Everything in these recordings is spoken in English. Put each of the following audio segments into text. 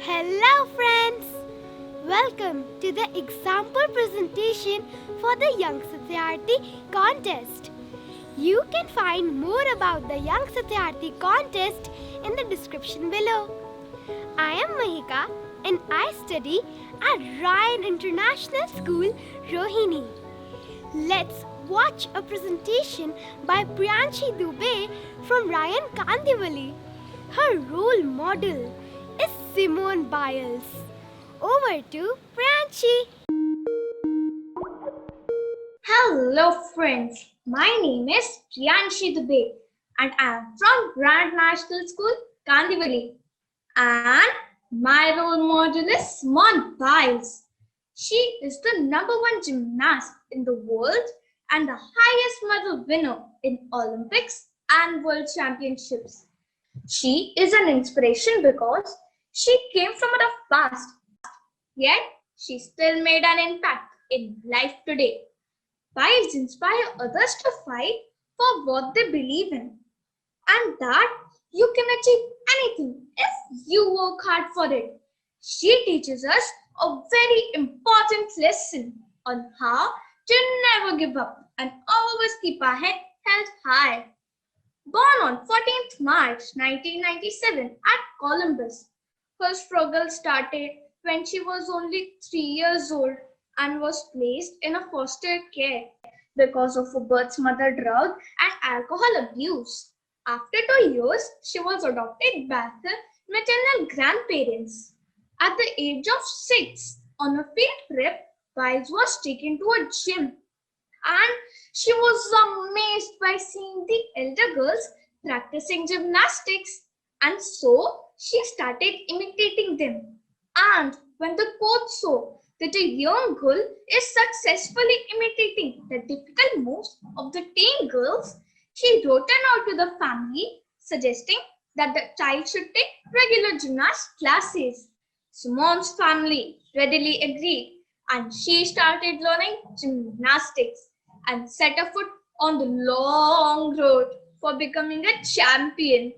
Hello friends! Welcome to the example presentation for the Young Satyarthi contest. You can find more about the Young Satyarthi contest in the description below. I am Mahika and I study at Ryan International School, Rohini. Let's watch a presentation by Priyanshi Dubey from Ryan Kandivali. Her role model is Simone Biles. Over to Priyanshi. Hello friends, my name is Priyanshi Dubey and I am from Grand National School, Kandivali. And my role model is Simone Biles. She is the #1 gymnast in the world and the highest medal winner in Olympics and World Championships. She is an inspiration because she came from the past, yet she still made an impact in life today. Biles inspire others to fight for what they believe in, and that you can achieve anything if you work hard for it. She teaches us a very important lesson on how to never give up and always keep our head held high. Born on 14th March 1997 at Columbus, her struggle started when she was only 3 years old and was placed in a foster care because of her birth mother drug and alcohol abuse. After 2 years, she was adopted by her maternal grandparents. At the age of 6, on a field trip, Biles was taken to a gym and she was amazed by seeing the elder girls practicing gymnastics, and so she started imitating them. And when the coach saw that a young girl is successfully imitating the difficult moves of the teen girls, she wrote a note to the family suggesting that the child should take regular gymnast classes. Simone's family readily agreed and she started learning gymnastics and set a foot on the long road for becoming a champion.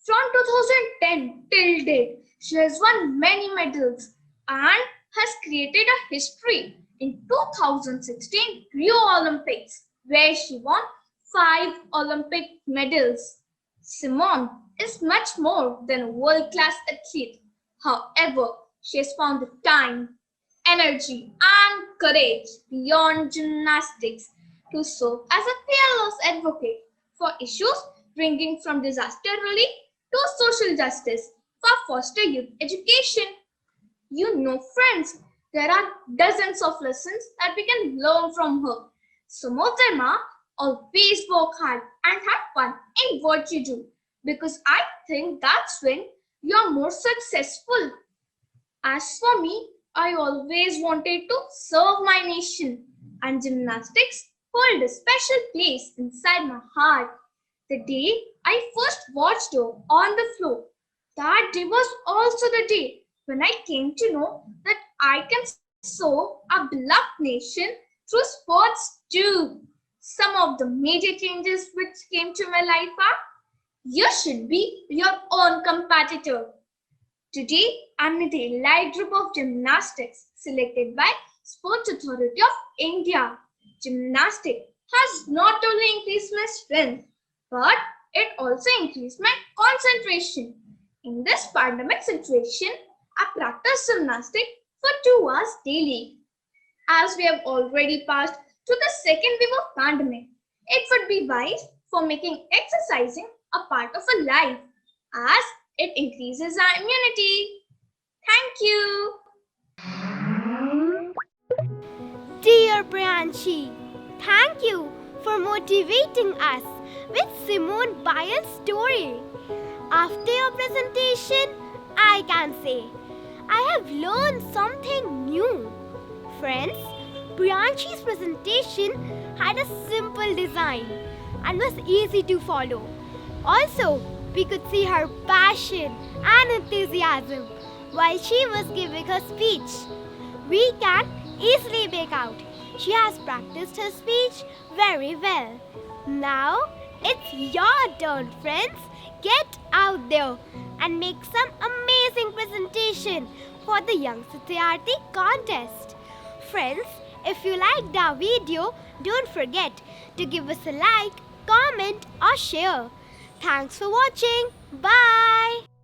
From 2010 till date, she has won many medals and has created a history in 2016 Rio Olympics, where she won 5 Olympic medals. Simone is much more than a world-class athlete. However, she has found the time, energy, and courage beyond gymnastics to serve as a fearless advocate for issues ranging from disaster relief to social justice for foster youth education. You know, friends, there are dozens of lessons that we can learn from her. Some of them are always work hard and have fun in what you do, because I think that's when you are more successful. As for me, I always wanted to serve my nation, and gymnastics hold a special place inside my heart. The day I first watched her on the floor, that day was also the day when I came to know that I can serve a beloved nation through sports too. Some of the major changes which came to my life are: you should be your own competitor. Today, I'm in the elite group of gymnastics selected by Sports Authority of India. Gymnastics has not only increased my strength, but it also increased my concentration. In this pandemic situation, I practice gymnastics for 2 hours daily. As we have already passed through the second wave of pandemic, it would be wise for making exercising a part of a life, as it increases our immunity. Thank you. Dear Priyanshi, thank you for motivating us with Simone Biles' story. After your presentation, I can say I have learned something new. Friends, Priyanshi's presentation had a simple design and was easy to follow. Also, we could see her passion and enthusiasm while she was giving her speech. We can easily make out she has practiced her speech very well. Now, it's your turn, friends. get out there and make some amazing presentation for the Young Satyarthi contest. Friends, if you liked our video, don't forget to give us a like, comment or share. Thanks for watching. Bye.